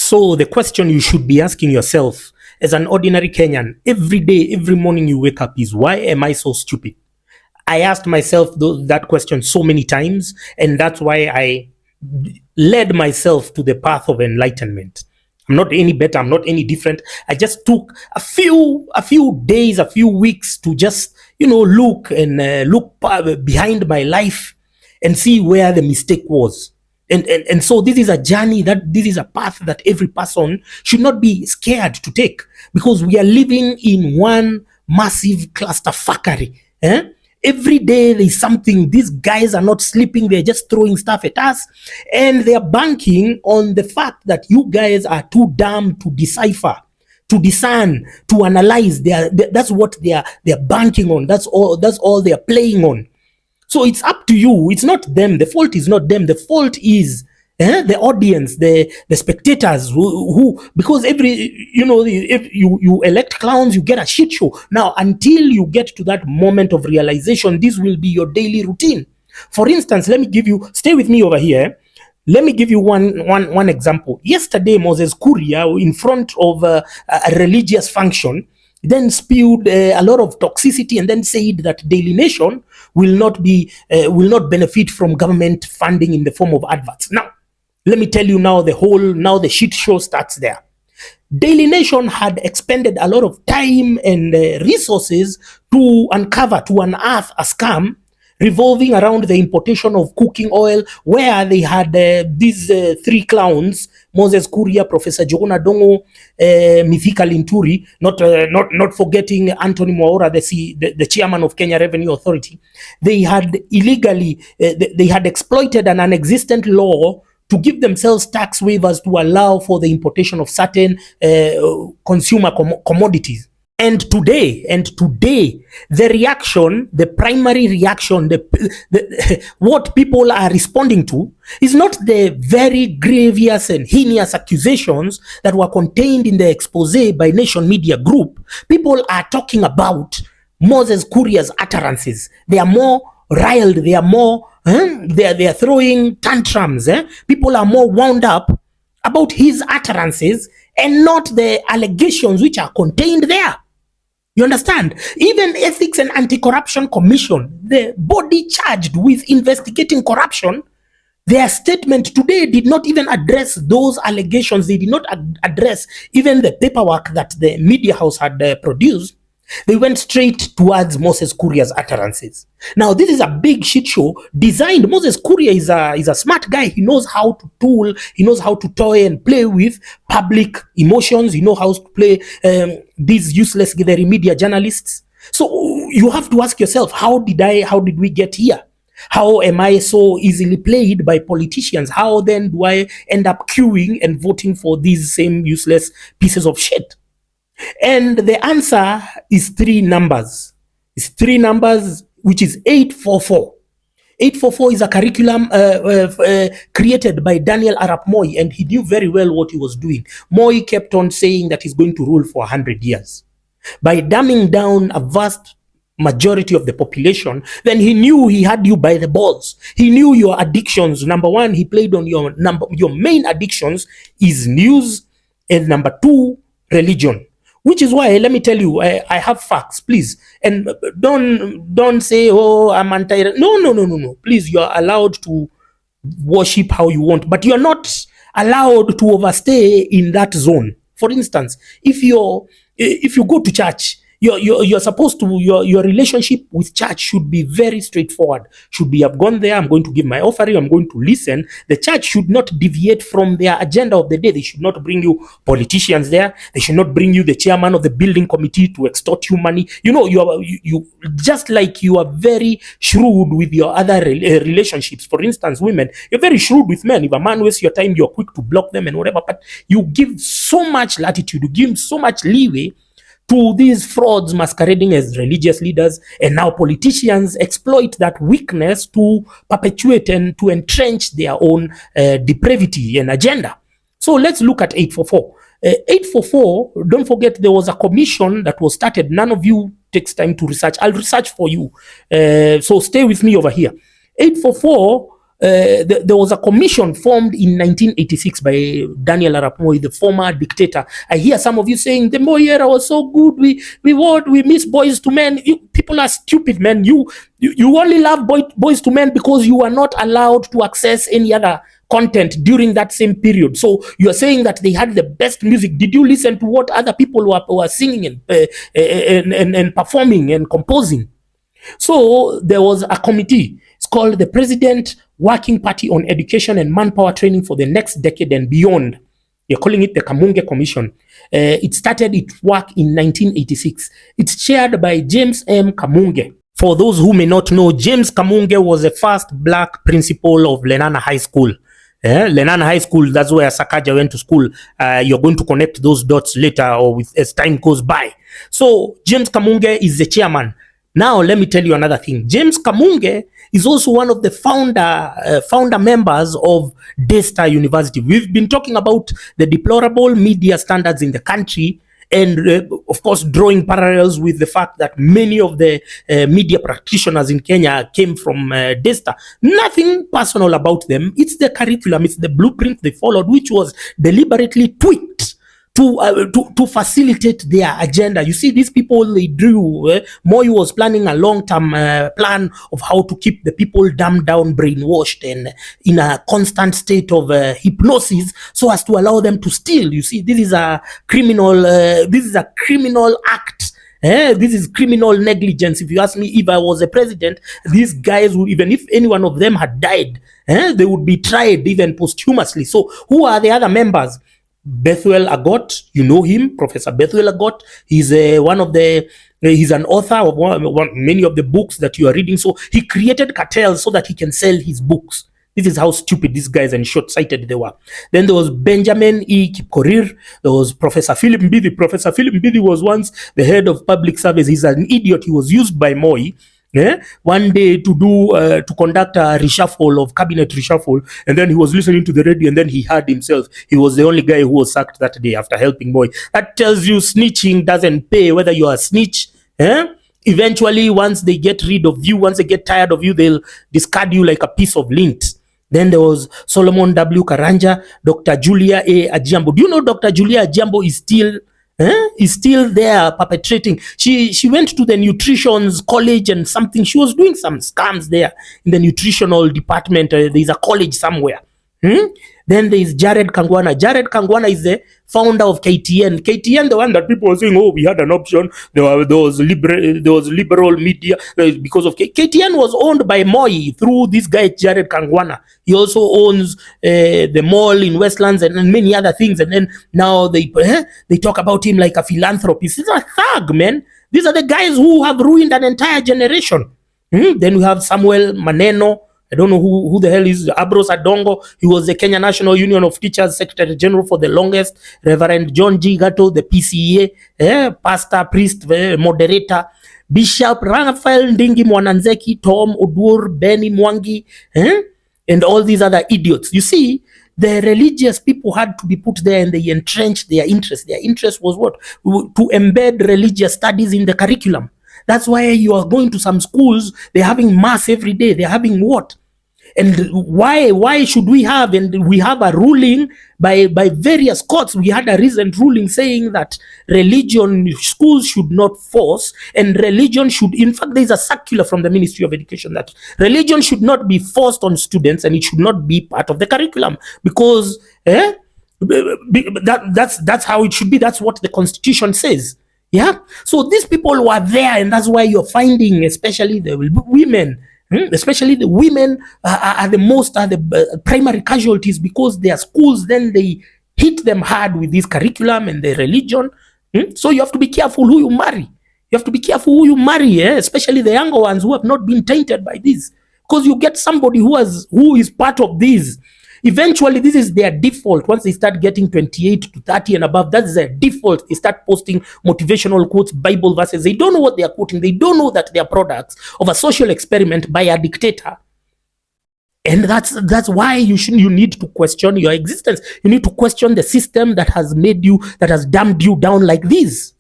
So the question you should be asking yourself as an ordinary Kenyan every day, every morning you wake up is, why am I so stupid? I asked myself that question so many times, and that's why I led myself to the path of enlightenment. I'm not any better. I'm not any different. I just took a few days, a few weeks to just, look and look behind my life and see where the mistake was. And so this is a journey, this is a path that every person should not be scared to take, because we are living in one massive clusterfuckery. Every day there's something. These guys are not sleeping. They're just throwing stuff at us, and they're banking on the fact that you guys are too dumb to decipher, to discern, to analyze. That's what they're banking on. That's all they're playing on. So it's up to you. It's not them. The fault is not them. The fault is the audience, the spectators who because if you elect clowns, you get a shit show. Now, until you get to that moment of realization, this will be your daily routine. For instance, stay with me over here. Let me give you one example. Yesterday, Moses Kuria, in front of a religious function, then spewed a lot of toxicity and then said that Daily Nation will not benefit from government funding in the form of adverts. Now, let me tell you now the shit show starts there. Daily Nation had expended a lot of time and resources to unearth a scam revolving around the importation of cooking oil, where they had these three clowns: Moses Kuria, Professor Jogona Dongo, Mithika Linturi, not forgetting Anthony Mwaura, the chairman of Kenya Revenue Authority. They had illegally, they had exploited an non-existent law to give themselves tax waivers to allow for the importation of certain consumer commodities. And today, the reaction, the primary reaction, what people are responding to is not the very grievous and heinous accusations that were contained in the expose by Nation Media Group. People are talking about Moses Kuria's utterances. They are more riled. They are more, they are throwing tantrums. People are more wound up about his utterances and not the allegations which are contained there. You understand? Even Ethics and Anti-Corruption Commission, the body charged with investigating corruption, their statement today did not even address those allegations. They did not address even the paperwork that the media house had produced. They went straight towards Moses Kuria's utterances. Now, this is a big shit show designed. Moses Kuria is a smart guy. He knows how to tool. He knows how to toy and play with public emotions. He knows how to play these useless media journalists. So you have to ask yourself, how did we get here? How am I so easily played by politicians? How then do I end up queuing and voting for these same useless pieces of shit? And the answer is three numbers. It's three numbers, which is 844. 844 is a curriculum created by Daniel Arap Moi, and he knew very well what he was doing. Moi kept on saying that he's going to rule for 100 years. By dumbing down a vast majority of the population, then he knew he had you by the balls. He knew your addictions. Number one, he played on your main addictions is news, and number two, religion. Which is why, let me tell you, I have facts, please. And don't say, oh, I'm anti. No. Please, you're allowed to worship how you want, but you're not allowed to overstay in that zone. For instance, if you go to church, you're supposed to, your relationship with church should be very straightforward. Should be, I've gone there, I'm going to give my offering, I'm going to listen. The church should not deviate from their agenda of the day. They should not bring you politicians there. They should not bring you the chairman of the building committee to extort you money. You just like you are very shrewd with your other relationships. For instance, women, you're very shrewd with men. If a man wastes your time, you're quick to block them and whatever. But you give so much latitude, you give so much leeway to these frauds masquerading as religious leaders, and now politicians exploit that weakness to perpetuate and to entrench their own depravity and agenda. So let's look at 844. 844, don't forget there was a commission that was started. None of you takes time to research. I'll research for you. So stay with me over here. 844 there was a commission formed in 1986 by Daniel Arap Moi, the former dictator. I hear some of you saying the Moi era was so good. We miss Boys to Men. People are stupid, man. You only love Boys to Men because you are not allowed to access any other content during that same period. So you are saying that they had the best music. Did you listen to what other people were singing and performing and composing? So there was a committee. It's called the President Working Party on Education and Manpower Training for the Next Decade and Beyond. They're calling it the Kamunge Commission. It started its work in 1986. It's chaired by James M. Kamunge. For those who may not know, James Kamunge was the first black principal of Lenana High School. Lenana High School, that's where Sakaja went to school. You're going to connect those dots later or as time goes by. So James Kamunge is the chairman. Now, let me tell you another thing. James Kamunge is also one of the founder members of Daystar University. We've been talking about the deplorable media standards in the country and, of course, drawing parallels with the fact that many of the media practitioners in Kenya came from Daystar. Nothing personal about them. It's the curriculum, it's the blueprint they followed, which was deliberately tweaked to facilitate their agenda. You see, these people, they drew, Moi was planning a long-term plan of how to keep the people dumbed down, brainwashed, and in a constant state of hypnosis so as to allow them to steal. You see, this is a criminal act. This is criminal negligence. If you ask me, if I was a president, these guys would, even if any one of them had died, they would be tried even posthumously. So who are the other members? Bethuel Agot, you know him, Professor Bethuel Agot. He's he's an author of many of the books that you are reading. So he created cartels so that he can sell his books. This is how stupid these guys and short-sighted they were. Then there was Benjamin E. Kipkorir. There was Professor Philip Mbidi. Professor Philip Mbidi was once the head of public service. He's an idiot. He was used by Moi one day to conduct a reshuffle of cabinet reshuffle, and then he was listening to the radio, and then he heard himself. He was the only guy who was sacked that day after helping Moi. That tells you snitching doesn't pay, whether you are a snitch. Eventually, once they get rid of you, once they get tired of you, they'll discard you like a piece of lint. Then there was Solomon W. Karanja, Dr. Julia A. Ajiambo. Do you know Dr. Julia Ajiambo is still there perpetrating? She went to the nutrition's college and something. She was doing some scams there in the nutritional department. There's a college somewhere. Then there is Jared Kangwana. Jared Kangwana is the founder of KTN. KTN, the one that people were saying, oh, we had an option. There was liberal media because of KTN was owned by Moi through this guy Jared Kangwana. He also owns the mall in Westlands and many other things. And then now they talk about him like a philanthropist. He's a thug, man. These are the guys who have ruined an entire generation. Then we have Samuel Maneno. I don't know who the hell is Abros Adongo. He was the Kenya National Union of Teachers Secretary General for the longest. Reverend John G. Gato, the PCA, pastor, priest, moderator. Bishop Raphael Ndingi Mwananzeki, Tom Odur, Benny Mwangi, and all these other idiots. You see, the religious people had to be put there and they entrenched their interest. Their interest was what? To embed religious studies in the curriculum. That's why you are going to some schools, they're having mass every day. They're having what? And why should we have, and we have a ruling by various courts. We had a recent ruling saying that schools should not force, and religion should, in fact, there's a circular from the Ministry of Education that religion should not be forced on students and it should not be part of the curriculum because that's how it should be. That's what the Constitution says. Yeah, so these people were there, and that's why you're finding, especially the women, are the primary casualties because their schools, then they hit them hard with this curriculum and the religion. So you have to be careful who you marry. You have to be careful who you marry, especially the younger ones who have not been tainted by this, because you get somebody who is part of this. Eventually, this is their default. Once they start getting 28 to 30 and above, that's their default. They start posting motivational quotes, Bible verses. They don't know what they are quoting. They don't know that they are products of a social experiment by a dictator. And that's why you need to question your existence. You need to question the system that has made you, that has dumbed you down like this.